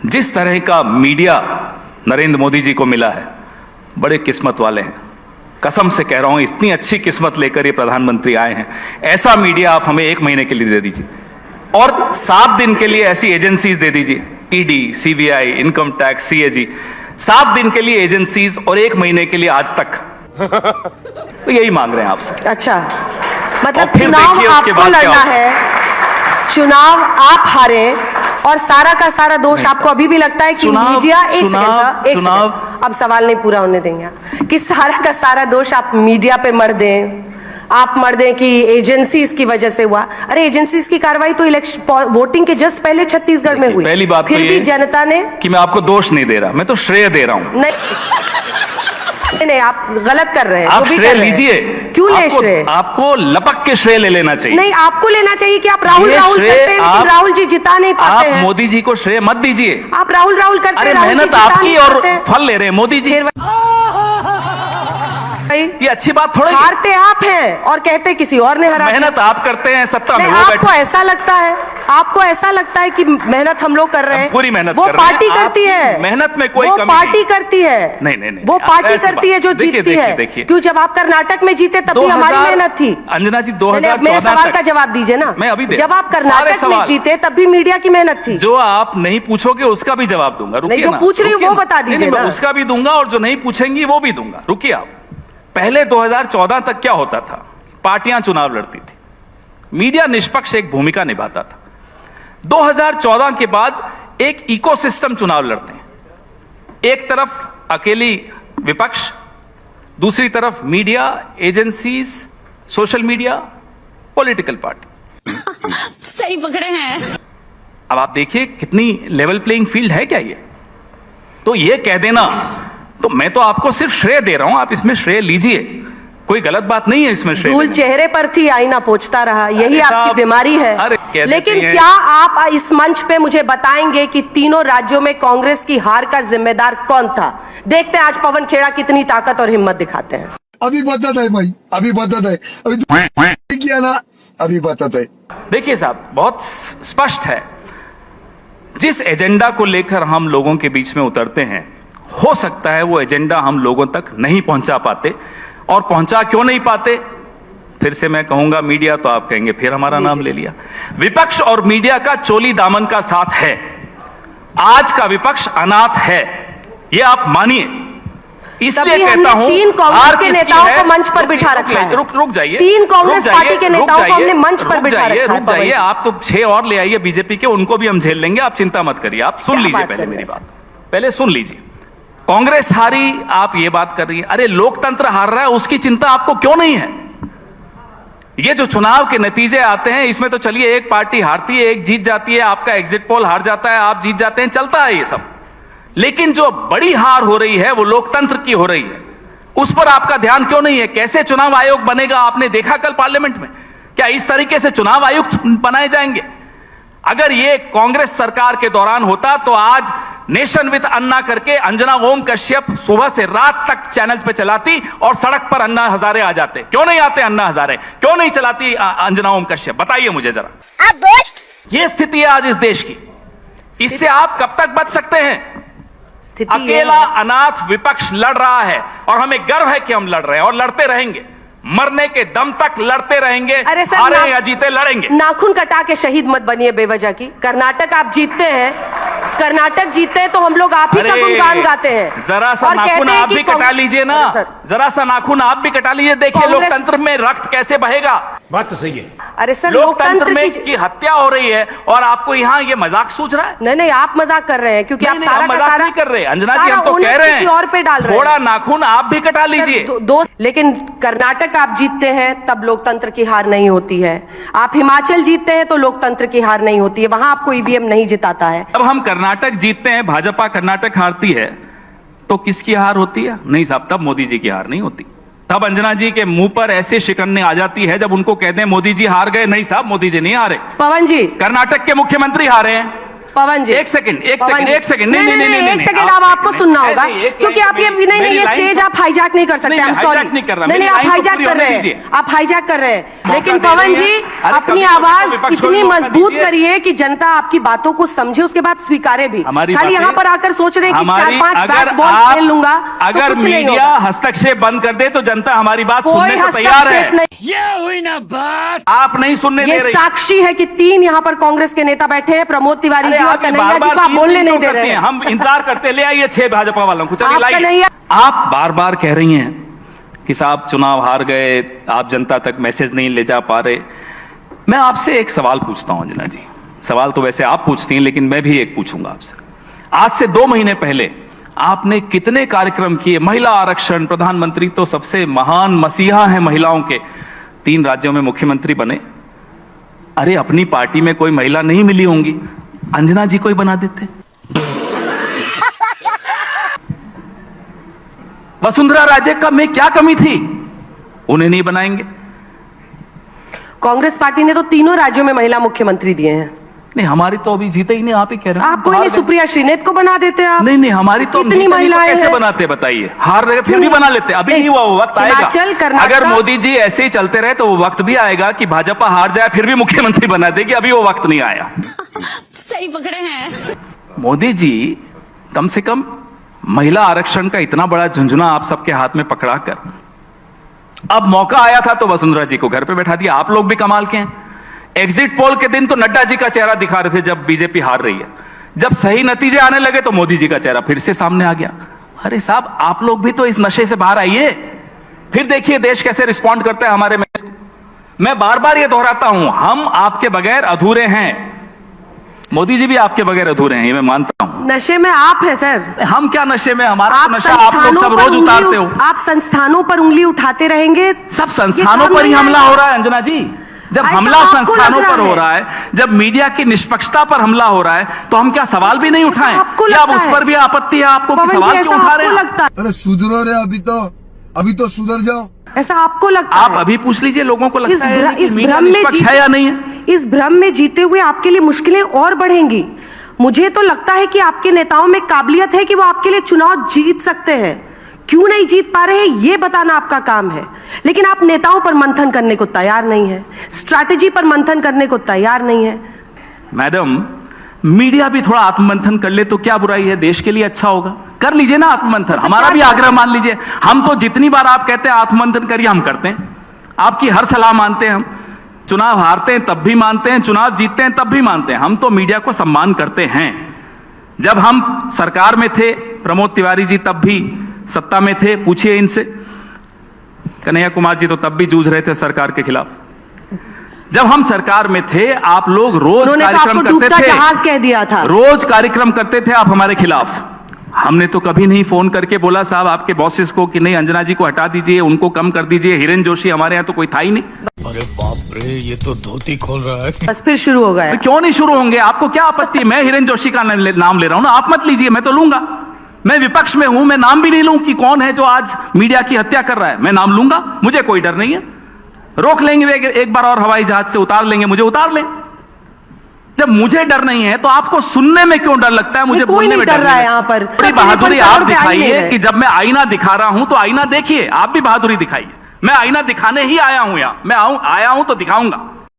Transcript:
जिस तरह का मीडिया नरेंद्र मोदी जी को मिला है, बड़े किस्मत वाले हैं। कसम से कह रहा हूं, इतनी अच्छी किस्मत लेकर ये प्रधानमंत्री आए हैं। ऐसा मीडिया आप हमें 1 महीने के लिए दे दीजिए और 7 दिन के लिए ऐसी एजेंसीज दे दीजिए, ED, CBI, income tax, CAG, 7 दिन के लिए एजेंसीज और 1 महीने के लिए आज तक। तो यही मांग रहे हैं आपसे। अच्छा, मतलब फिर चुनाव आपको लड़ना है, चुनाव आप हारे और सारा का सारा दोष आपको अभी भी लगता है कि मीडिया, एक सेकंड, अब सवाल नहीं पूरा होने देंगे, कि सारा का सारा दोष आप मीडिया पे मर दें, आप मर दें कि एजेंसीज की वजह से हुआ। अरे एजेंसीज की कार्रवाई तो इलेक्शन वोटिंग के जस्ट पहले छत्तीसगढ़ में हुई। पहली बात फिर भी जनता ने, कि मैं आपको दोष नहीं दे रहा, मैं तो श्रेय दे रहा हूं। नहीं, आप गलत कर रहे हैं। आप श्रेय लीजिए। क्यों ले श्रेय? आपको लपक के श्रेय ले लेना चाहिए। नहीं, आपको लेना चाहिए कि आप राहुल करते हैं, लेकिन राहुल जी जिता नहीं पाते हैं। आप मोदी जी को श्रेय मत दीजिए। आप राहुल करते हैं, मेहनत आपकी और फल ले रहे हैं मोदी जी। ये अच्छी बात थोड़ी। हारते आप हैं और कहते किसी और ने हरा। मेहनत आप करते हैं, सत्ता में वो बैठे। आपको ऐसा लगता है, आपको ऐसा लगता है कि मेहनत हम लोग कर रहे हैं। पूरी मेहनत वो कर रहे हैं। पार्टी करती है, मेहनत में कोई कमी नहीं। पार्टी करती है। नहीं, वो पार्टी करती है जो जीतती है। क्यों? जब आप कर्नाटक में जीते तब भी हमारी मेहनत थी। अंजना जी, 2014 मेरे सवाल का जवाब दीजिए ना। मैं अभी जब आप कर्नाटक में जीते तब भी मीडिया की मेहनत थी। जो आप नहीं पूछोगे उसका भी जवाब दूंगा। रुकिए, जो पूछ रही हूँ वो बता दीजिए ना। उसका भी दूंगा और जो नहीं पूछेंगी वो भी दूंगा। रुकिए आप। पहले 2014 तक क्या होता था? पार्टियां चुनाव लड़ती थी, मीडिया निष्पक्ष एक भूमिका निभाता था। 2014 के बाद एक इकोसिस्टम चुनाव लड़ते हैं। एक तरफ अकेली विपक्ष, दूसरी तरफ media, agencies, social media, political party. सही पकड़े हैं। अब आप देखिए कितनी लेवल प्लेइंग फील्ड है क्या ये? तो ये कह देना, तो मैं तो आपको सिर्फ श्रेय दे रहा हूं, आप इसमें श्रेय लीजिए, कोई गलत बात नहीं है इसमें श्रेय। धूल चेहरे पर थी, आईना पोंछता रहा, यही आपकी बीमारी है। लेकिन क्या आप इस मंच पे मुझे बताएंगे कि तीनों राज्यों में कांग्रेस की हार का जिम्मेदार कौन था? देखते हैं आज पवन खेड़ा कितनी ताकत और हिम्मत दिखाते हैं। अभी बताता है भाई, अभी बताता है, अभी किया ना, अभी बताता है। देखिए साहब, बहुत स्पष्ट है, जिस एजेंडा को लेकर हम लोगों के बीच में उतरते हैं, हो सकता है वो एजेंडा हम लोगों तक नहीं पहुंचा पाते। और पहुंचा क्यों नहीं पाते? फिर से मैं कहूंगा मीडिया, तो आप कहेंगे फिर हमारा नाम ले लिया। विपक्ष और मीडिया का चोली दामन का साथ है। आज का विपक्ष अनाथ है, ये आप मानिए। इसलिए कहता हूं, 3 कांग्रेस के नेताओं को मंच पर बिठा रखा है। रुक जाइए। 3 कांग्रेस पार्टी के नेताओं को हमने मंच पर बिठा रखा है। रुक जाइए, आप तो 6 और ले आइए बीजेपी के, उनको भी हम झेल लेंगे, आप चिंता मत करिए। आप सुन लीजिए पहले मेरी बात, पहले सुन लीजिए। कांग्रेस हारी, आप ये बात कर रही है। अरे लोकतंत्र हार रहा है, उसकी चिंता आपको क्यों नहीं है? ये जो चुनाव के नतीजे आते हैं, इसमें तो चलिए एक पार्टी हारती है, एक जीत जाती है, आपका एग्जिट पोल हार जाता है, आप जीत जाते हैं, चलता है ये सब। लेकिन जो बड़ी हार हो रही है वो लोकतंत्र की हो रही है, उस पर आपका ध्यान क्यों नहीं है? कैसे चुनाव आयोग बनेगा आपने देखा कल पार्लियामेंट में? क्या इस तरीके से चुनाव आयुक्त बनाए जाएंगे? अगर ये कांग्रेस सरकार के दौरान होता तो आज नेशन विद अन्ना करके अंजना ओम कश्यप सुबह से रात तक चैनल पे चलाती और सड़क पर अन्ना हजारे आ जाते। क्यों नहीं आते अन्ना हजारे? क्यों नहीं चलाती अंजना ओम कश्यप? बताइए मुझे जरा। ये स्थिति है आज इस देश की। इससे आप कब तक बच सकते हैं? अकेला अनाथ विपक्ष लड़ रहा है और हमें गर्व है कि हम लड़ रहे हैं और लड़ते रहेंगे, मरने के दम तक लड़ते रहेंगे। अरे सर, हारे या जीते लड़ेंगे। नाखून कटा के शहीद मत बनिए बेवजह की। कर्नाटक आप जीतते हैं, कर्नाटक जीतते हैं तो हम लोग आप ही का गुणगान गाते हैं। जरा सा नाखून आप भी कटा लीजिए ना, जरा सा नाखून आप भी कटा लीजिए, देखिए लोकतंत्र में रक्त कैसे बहेगा। बात तो सही है। अरे सर, लोकतंत्र में की हत्या हो रही है और आपको यहाँ ये मजाक सूझ रहा है? नहीं, आप मजाक कर रहे हैं, क्योंकि आप सारा का सारा नहीं कर रहे। अंजना जी, हम तो कह रहे हैं और पे डाल रहे हैं। थोड़ा नाखून आप भी कटा लीजिए। लेकिन कर्नाटक आप जीतते हैं तब लोकतंत्र की हार नहीं होती है। आप हिमाचल जीतते हैं तो लोकतंत्र की हार नहीं होती है, वहां आपको ईवीएम नहीं जिताता है। अब हम कर्नाटक जीतते हैं, भाजपा कर्नाटक हारती है, तो किसकी हार होती है? नहीं साहब, तब मोदी जी की हार नहीं होती। तब अंजना जी के मुंह पर ऐसे शिकन्ने आ जाती है जब उनको कहते हैं मोदी जी हार गए। नहीं साहब, मोदी जी नहीं हारे। पवन जी, कर्नाटक के मुख्यमंत्री हारे हैं पवन जी, एक सेकंड एक सेकंड, एक सेकंड अब आपको सुनना होगा, क्योंकि आप ये नहीं, ये स्टेज आप हाईजैक नहीं कर सकते। सॉरी, नहीं, आप हाईजैक कर रहे हैं, आप हाईजैक कर रहे हैं। लेकिन पवन जी, अपनी आवाज इतनी मजबूत करिए कि जनता आपकी बातों को समझे, उसके बाद स्वीकारे भी। खाली यहाँ पर आकर सोच रहे हैं कि 4-5 बैट बॉल खेल लूंगा, अगर मीडिया हस्तक्षेप बंद कर दे तो जनता हमारी बात सुनने को तैयार है। ये हुई ना बात। आप नहीं सुनने दे ये रही। साक्षी है कि 3 यहाँ पर कांग्रेस के नेता बैठे हैं, प्रमोद तिवारी जी और कन्हैया जी को आप बोलने नहीं दे रहे हैं। हम इंतजार करते, ले आइए 6 भाजपा वालों को, चलिए आप लाइए। कन्हैया- आप बार बार कह रही हैं कि साहब चुनाव हार गए, आप जनता तक मैसेज नहीं ले जा पा रहे। मैं आपसे एक सवाल पूछता हूं अंजना जी, सवाल तो वैसे आप पूछती हैं लेकिन मैं भी एक पूछूंगा आपसे। आज से 2 महीने पहले आपने कितने कार्यक्रम किए, महिला आरक्षण, प्रधानमंत्री तो सबसे महान मसीहा है महिलाओं के, 3 राज्यों में मुख्यमंत्री बने। अरे अपनी पार्टी में कोई महिला नहीं मिली होंगी, अंजना जी को ही बना देते। वसुंधरा राजे का में क्या कमी थी, उन्हें नहीं बनाएंगे? कांग्रेस पार्टी ने तो तीनों राज्यों में महिला मुख्यमंत्री दिए हैं। नहीं, हमारी तो अभी जीते ही नहीं, आप ही कह रहे हैं। आप कोई नहीं, सुप्रिया श्रीनेत को बना देते आप। नहीं, हमारी तो कितनी महिलाएं कैसे हैं? बनाते बताइए, हार रहे फिर भी बना लेते। अभी नहीं हुआ, वो वक्त आएगा। हिमाचल, कर्नाटक- अगर मोदी जी ऐसे ही चलते रहे तो वो वक्त भी आएगा कि भाजपा हार जाए फिर भी मुख्यमंत्री बना देगी। अभी वो वक्त नहीं आया। सही पकड़े हैं। मोदी जी कम से कम महिला आरक्षण का इतना बड़ा झुंझुना आप सबके हाथ में पकड़ाकर, अब मौका आया था तो वसुंधरा जी को घर पे बैठा दिया। आप लोग भी कमाल के हैं। एग्जिट पोल के दिन तो नड्डा जी का चेहरा दिखा रहे थे जब बीजेपी हार रही है, जब सही नतीजे आने लगे तो मोदी जी का चेहरा फिर से सामने आ गया। अरे साहब, आप लोग भी तो इस नशे से बाहर आइए, फिर देखिए देश कैसे रिस्पॉन्ड करता है हमारे में। मैं बार बार ये दोहराता हूं, हम आपके बगैर अधूरे हैं, मोदी जी भी आपके बगैर अधूरे हैं, ये मैं मानता हूं। नशे में आप हैं सर। हम क्या नशे में, हमारा आप तो नशा आप लोग सब रोज उतारते हो। आप संस्थानों पर उंगली उठाते रहेंगे। सब संस्थानों पर ही हमला हो रहा है अंजना जी। जब ऐसा हमला आपको संस्थानों लग रहा पर हो है? रहा है, जब मीडिया की निष्पक्षता पर हमला हो रहा है, तो हम क्या सवाल भी नहीं ऐसा उठाएं? आपको क्या अब लगता उस है? पर भी आपत्ति है आपको कि पवन जी, सवाल ऐसा क्यों उठा रहे आपको हैं? लगता है? अरे सुधरो रे, अभी तो सुधर जाओ। ऐसा आपको लगता आप है? अभी पूछ लीजिए लोगों को लगता है कि इस मीडिया भ्रम में निष्पक्ष है या नहीं है? इस भ्रम में जीते हुए आपके लिए मुश्किलें और बढ़ेंगी। मुझे तो लगता है कि आपके नेताओं में काबिलियत है कि वो आपके लिए चुनाव जीत सकते हैं। क्यों नहीं जीत पा रहे हैं ये बताना आपका काम है, लेकिन आप नेताओं पर मंथन करने को तैयार नहीं है, स्ट्रैटेजी पर मंथन करने को तैयार नहीं है। मैडम, मीडिया भी थोड़ा आत्ममंथन कर ले तो क्या बुराई है, देश के लिए अच्छा होगा। कर लीजिए ना आत्ममंथन, हमारा भी आग्रह मान लीजिए। हम तो जितनी बार आप कहते हैं आत्ममंथन करिए, हम करते हैं। आपकी हर सलाह मानते हैं हम। चुनाव हारते हैं तब भी मानते हैं, चुनाव जीतते हैं तब भी मानते हैं। हम तो मीडिया को सम्मान करते हैं। जब हम सरकार में थे, प्रमोद तिवारी जी तब भी सत्ता में थे, पूछिए इनसे। कन्हैया कुमार जी तो तब भी जूझ रहे थे सरकार के खिलाफ। जब हम सरकार में थे, आप लोग रोज कार्यक्रम करते थे, जहाज कह दिया था, रोज कार्यक्रम करते थे आप हमारे खिलाफ। हमने तो कभी नहीं फोन करके बोला साहब आपके बॉसेस को कि नहीं अंजना जी को हटा दीजिए, उनको कम कर दीजिए। हिरेन जोशी हमारे यहाँ तो कोई था ही नहीं। अरे बाप रे, ये तो धोती खोल रहा है। बस फिर शुरू हो गया। क्यों नहीं शुरू होंगे? आपको क्या आपत्ति? मैं हिरेन जोशी का नाम ले रहा हूं ना, आप मत लीजिए, मैं तो लूंगा। मैं विपक्ष में हूं, मैं नाम भी नहीं लूं कि कौन है जो आज मीडिया की हत्या कर रहा है। मैं नाम लूंगा, मुझे कोई डर नहीं है। रोक लेंगे एक बार और, हवाई जहाज से उतार लेंगे, मुझे उतार लें। जब मुझे डर नहीं है तो आपको सुनने में क्यों डर लगता है? मुझे बोलने में डर रहा है यहाँ पर। बड़ी बहादुरी आप दिखाइए कि जब मैं आईना दिखा रहा हूं तो आईना देखिए, आप भी बहादुरी दिखाइए। मैं आईना दिखाने ही आया हूं, यहां मैं आया हूं तो दिखाऊंगा।